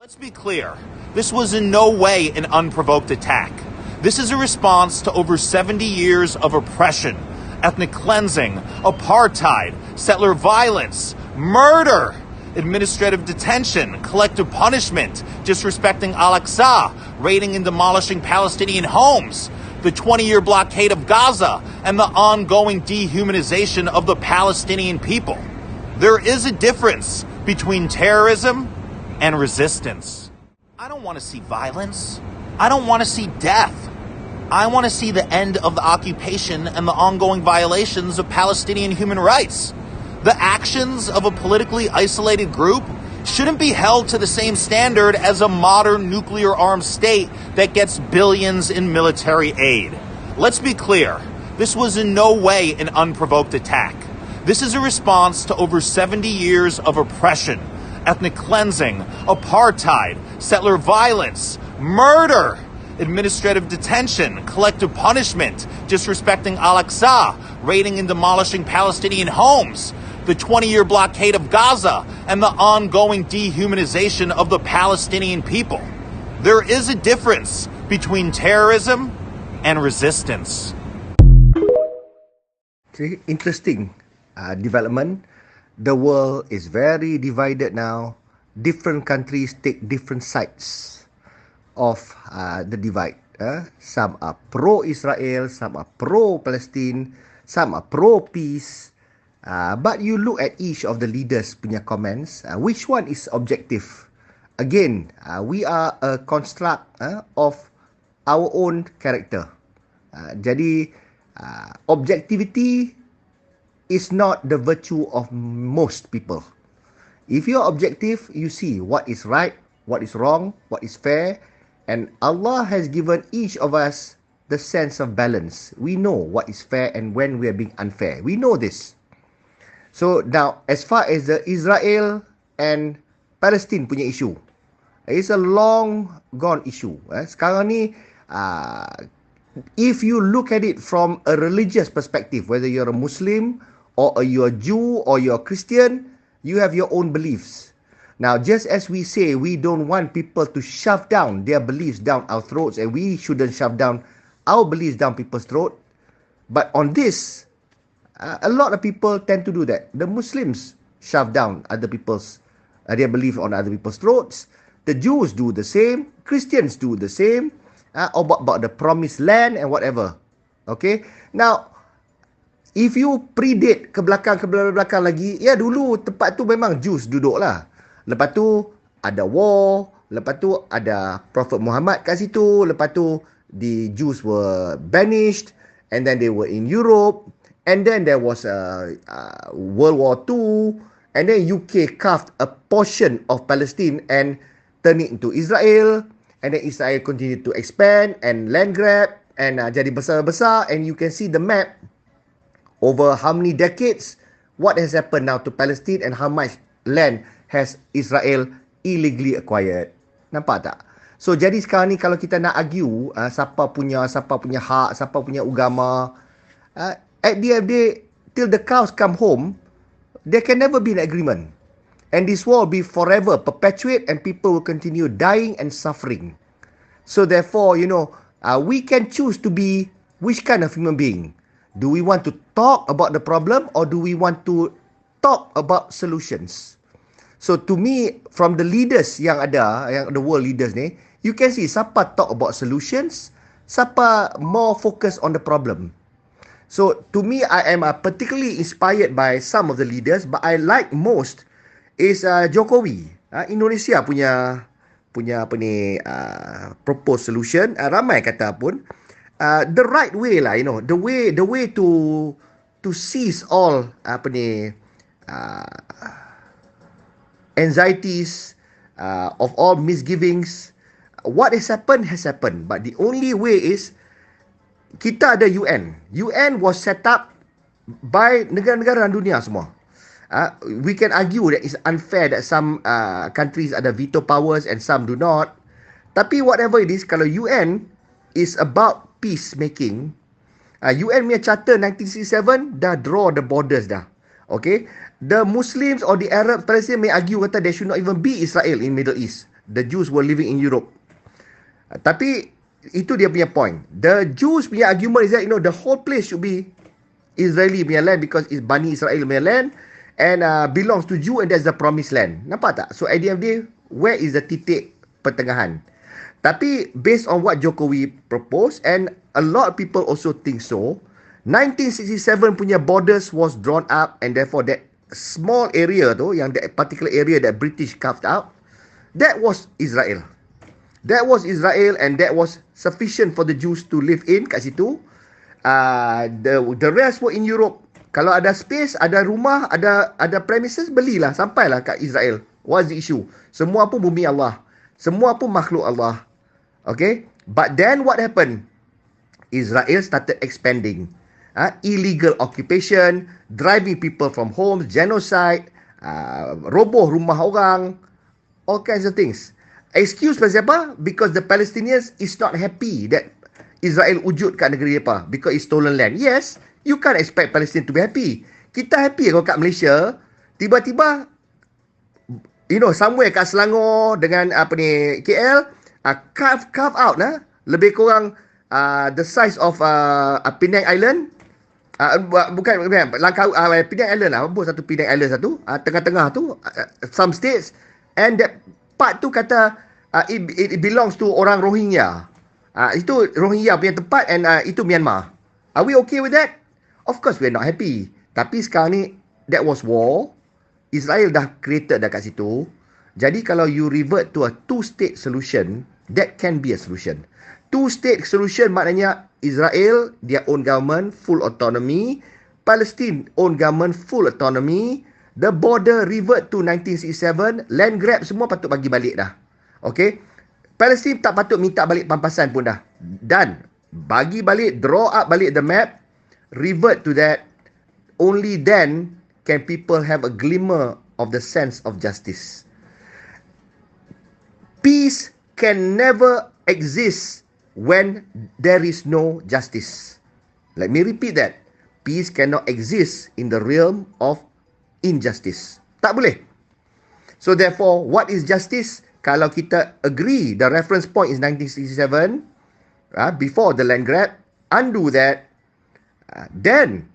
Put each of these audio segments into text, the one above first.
Let's be clear. This was in no way an unprovoked attack. This is a response to over 70 years of oppression, ethnic cleansing, apartheid, settler violence, murder, administrative detention, collective punishment, disrespecting Al-Aqsa, raiding and demolishing Palestinian homes, the 20-year blockade of Gaza, and the ongoing dehumanization of the Palestinian people. There is a difference between terrorism and resistance. I don't want to see violence. I don't want to see death. I want to see the end of the occupation and the ongoing violations of Palestinian human rights. The actions of a politically isolated group shouldn't be held to the same standard as a modern nuclear-armed state that gets billions in military aid. Let's be clear. This was in no way an unprovoked attack. This is a response to over 70 years of oppression, ethnic cleansing, apartheid, settler violence, murder, administrative detention, collective punishment, disrespecting Al-Aqsa, raiding and demolishing Palestinian homes, the 20-year blockade of Gaza, and the ongoing dehumanization of the Palestinian people. There is a difference between terrorism and resistance. Interesting development. The world is very divided now. Different countries take different sides of the divide. Some are pro-Israel, some are pro-Palestine, some are pro-peace. But you look at each of the leaders' punya comments, which one is objective? Again, we are a construct of our own character. Jadi, objectivity is not the virtue of most people. If you're objective, you see what is right, what is wrong, what is fair, and Allah has given each of us the sense of balance. We know what is fair and when we are being unfair. We know this. So now, as far as the Israel and Palestine punya issue, it's a long gone issue. Sekarang ni, if you look at it from a religious perspective, whether you're a Muslim or you're a Jew or you're a Christian, you have your own beliefs. Now, just as we say we don't want people to shove down their beliefs down our throats, and we shouldn't shove down our beliefs down people's throat, but on this, a lot of people tend to do that. The Muslims shove down other people's their belief on other people's throats. The Jews do the same. Christians do the same. About the promised land and whatever. Okay. Now, if you predate ke belakang lagi, ya dulu tempat tu memang Jews duduk lah. Lepas tu ada war. Lepas tu ada Prophet Muhammad kat situ. Lepas tu the Jews were banished. And then they were in Europe. And then there was World War II. And then UK carved a portion of Palestine and turned it into Israel. And then Israel continued to expand and land grab and jadi besar-besar. And you can see the map over how many decades, what has happened now to Palestine and how much land has Israel illegally acquired. Nampak tak? So jadi sekarang ni kalau kita nak argue siapa punya hak, siapa punya agama, at the end of the day, till the cows come home, there can never be an agreement. And this war will be forever perpetuate and people will continue dying and suffering. So therefore, we can choose to be which kind of human being. Do we want to talk about the problem or do we want to talk about solutions? So to me, from the leaders yang ada, yang the world leaders ni, you can see siapa talk about solutions, siapa more focus on the problem. So to me, I am particularly inspired by some of the leaders, but I like most is Jokowi. Indonesia punya apa ni proposed solution. Ramai kata pun the right way lah, the way to seize all apa ni anxieties of all misgivings. What has happened, but the only way is kita ada UN. UN was set up by negara-negara dunia semua. We can argue that it's unfair that some countries ada veto powers and some do not. Tapi whatever it is, kalau UN is about peacemaking, UN punya Charter 1967 dah draw the borders dah. Okay? The Muslims or the Arab Palestinians may argue kata there should not even be Israel in Middle East. the Jews were living in Europe. Tapi itu dia punya point. The Jews punya argument is that the whole place should be Israeli punya land because it's Bani Israel punya land and belongs to Jew and that's the promised land. Nampak tak? So at the end of the day, where is the titik pertengahan? Tapi based on what Jokowi proposed and a lot of people also think so, 1967 punya borders was drawn up and therefore that small area tu, yang that particular area that British carved out, that was Israel. That was Israel and that was sufficient for the Jews to live in kat situ. The rest were in Europe. Kalau ada space, ada rumah, ada premises, belilah, sampailah kat Israel. What's the issue? Semua pun bumi Allah. Semua pun makhluk Allah. Okay? But then what happened? Israel started expanding. Illegal occupation, driving people from homes, genocide, roboh rumah orang, all kinds of things. Excuse pasal apa? Because the Palestinians is not happy that Israel wujud kat negeri apa? Because it's stolen land. Yes, you can't expect Palestine to be happy. Kita happy kalau kat Malaysia, tiba-tiba, somewhere kat Selangor dengan KL, carve out lebih kurang the size of Penang Island. Bukan Langkawi, Penang Island apa satu Penang Island satu, tengah-tengah tu, some states, and that part tu kata it belongs to orang Rohingya. Itu Rohingya punya tempat and itu Myanmar. Are we okay with that? Of course we are not happy. Tapi sekarang ni that was war. Israel dah created dah kat situ. Jadi kalau you revert to a two-state solution, that can be a solution. Two-state solution maknanya Israel, their own government, full autonomy. Palestine, own government, full autonomy. The border revert to 1967. Land grab semua patut bagi balik dah. Okay? Palestine tak patut minta balik pampasan pun dah. Done. Bagi balik, draw up balik the map. Revert to that. Only then can people have a glimmer of the sense of justice. Peace can never exist when there is no justice. Let me repeat that. Peace cannot exist in the realm of injustice. Tak boleh. So therefore, what is justice? Kalau kita agree the reference point is 1967, before the land grab, undo that, then,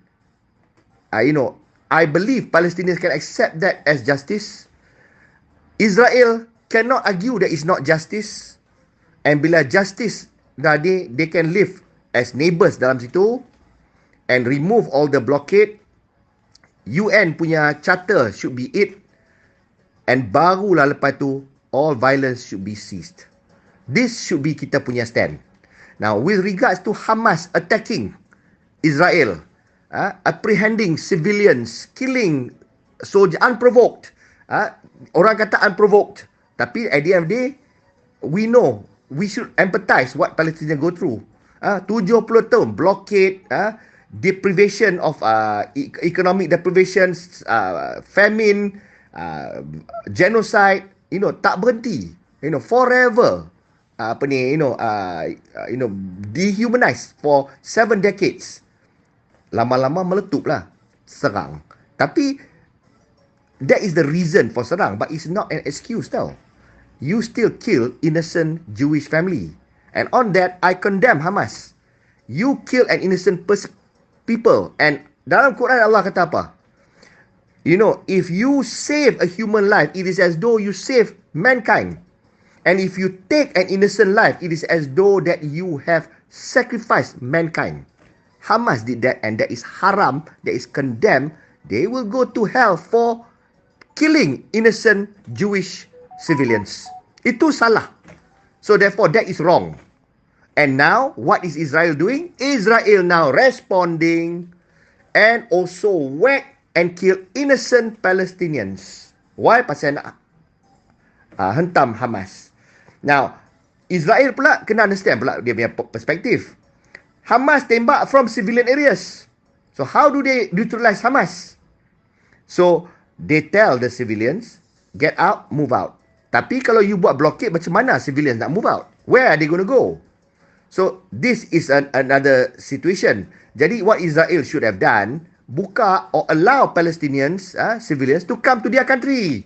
I believe Palestinians can accept that as justice. Israel cannot argue that it's not justice. And bila justice, they can live as neighbours dalam situ and remove all the blockade. UN punya charter should be it. And barulah lepas tu, all violence should be ceased. This should be kita punya stand. Now, with regards to Hamas attacking Israel, apprehending civilians, killing soldiers unprovoked. Orang kata unprovoked. Tapi at the end of the day, we know, we should empathize what Palestinians go through. 70 tahun blockade, deprivation of economic deprivations, famine, genocide, tak berhenti, forever, dehumanized for 7 decades. Lama-lama meletuplah, serang. Tapi that is the reason for serang, but it's not an excuse tau. You still kill innocent Jewish family. And on that, I condemn Hamas. You kill an innocent people. And dalam Quran Allah kata apa? If you save a human life, it is as though you save mankind. And if you take an innocent life, it is as though that you have sacrificed mankind. Hamas did that and that is haram, that is condemned. They will go to hell for killing innocent Jewish civilians. Itu salah. So therefore that is wrong. And now what is Israel doing? Israel now responding and also whack and kill innocent Palestinians. Why? Pasal nak hentam Hamas. Now, Israel pula kena understand pula dia punya perspektif. Hamas tembak from civilian areas. So how do they neutralize Hamas? So they tell the civilians, get out, move out. Tapi kalau you buat blockade, macam mana civilians nak move out? Where are they going to go? So this is another situation. Jadi what Israel should have done, buka or allow Palestinians, civilians to come to their country.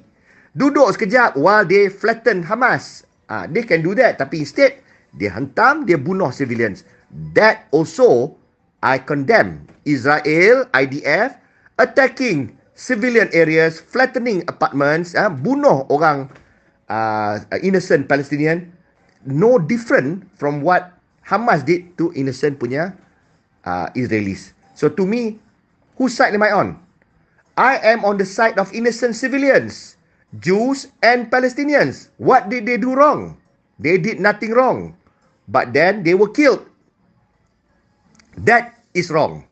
Duduk sekejap while they flatten Hamas. They can do that. Tapi instead, dia hentam, dia bunuh civilians. That also, I condemn Israel, IDF, attacking civilian areas, flattening apartments, bunuh orang innocent Palestinian. No different from what Hamas did to innocent punya Israelis. So to me, whose side am I on? I am on the side of innocent civilians, Jews and Palestinians. What did they do wrong? They did nothing wrong. But then they were killed. That is wrong.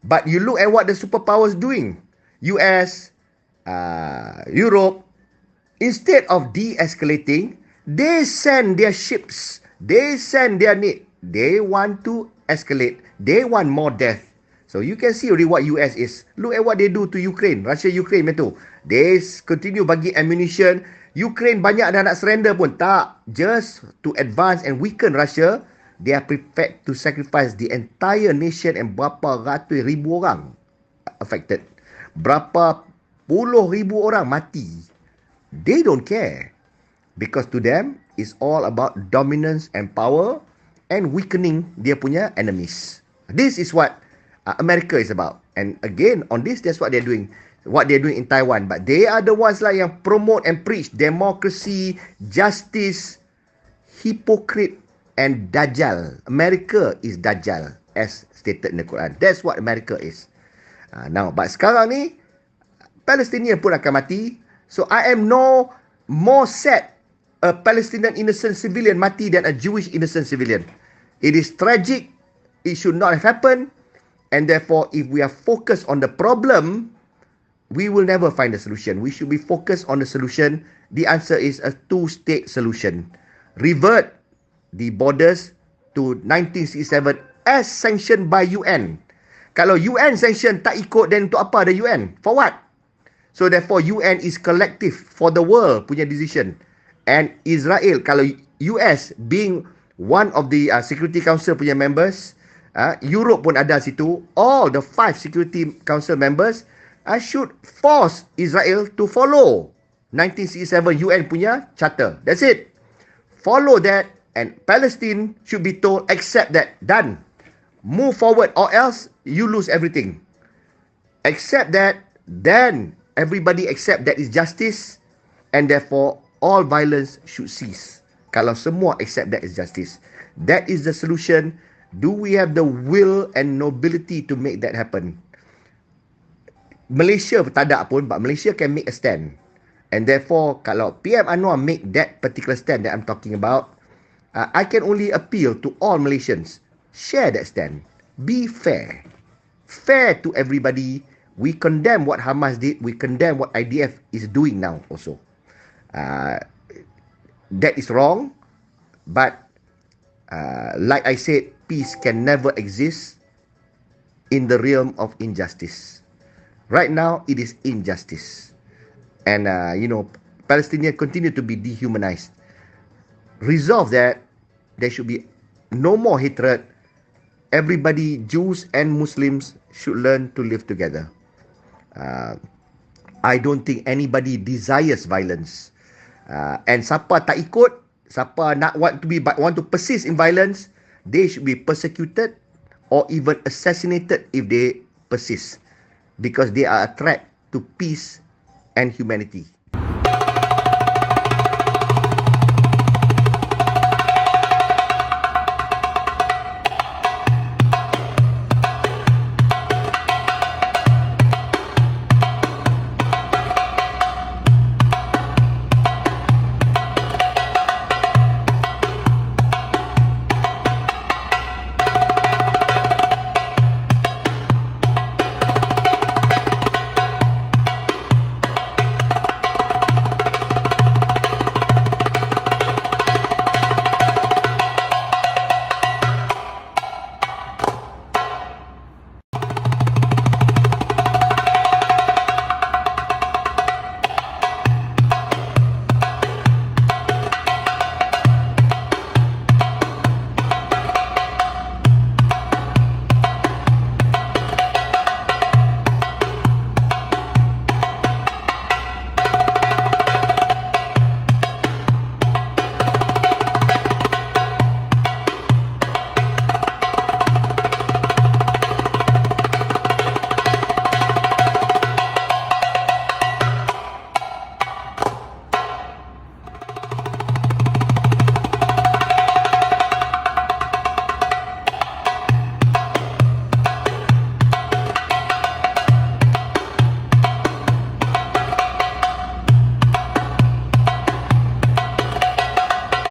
But you look at what the superpowers doing. US, Europe, instead of de-escalating, they send their ships. They send their need. They want to escalate. They want more death. So you can see already what US is. Look at what they do to Ukraine. Russia-Ukraine itu. They continue bagi ammunition. Ukraine banyak dah nak surrender pun. Tak. Just to advance and weaken Russia, they are prepared to sacrifice the entire nation and berapa ratus ribu orang affected. Berapa puluh ribu orang mati. They don't care. Because to them, it's all about dominance and power and weakening dia punya enemies. This is what America is about. And again, on this, that's what they're doing. What they're doing in Taiwan. But they are the ones lah yang promote and preach democracy, justice, hypocrite and Dajjal. America is Dajjal as stated in the Quran. That's what America is. Now, but sekarang ni, Palestinian pun akan mati. So, I am no more sad a Palestinian innocent civilian mati than a Jewish innocent civilian. It is tragic. It should not have happened. And therefore, if we are focused on the problem, we will never find a solution. We should be focused on the solution. The answer is a two-state solution. Revert the borders to 1967 as sanctioned by UN. Kalau UN sanction tak ikut, then untuk apa ada UN? For what? So therefore, UN is collective for the world punya decision. And Israel, kalau US being one of the Security Council punya members, Europe pun ada situ, all the 5 Security Council members should force Israel to follow 1967 UN punya charter. That's it. Follow that, and Palestine should be told, accept that, done. Move forward, or else you lose everything. Accept that, then everybody accept that is justice, and therefore all violence should cease. Kalau semua accept that is justice, that is the solution. Do we have the will and nobility to make that happen? Malaysia tak ada pun, but Malaysia can make a stand. And therefore, kalau PM Anwar make that particular stand that I'm talking about, I can only appeal to all Malaysians. Share that stand. Be fair. Fair to everybody. We condemn what Hamas did. We condemn what IDF is doing now also. That is wrong. But, like I said, peace can never exist in the realm of injustice. Right now, it is injustice. And, Palestinians continue to be dehumanized. Resolve that. There should be no more hatred. Everybody, Jews and Muslims, should learn to live together. I don't think anybody desires violence. And siapa tak ikut, siapa nak want to persist in violence, they should be persecuted or even assassinated if they persist. Because they are a threat to peace and humanity.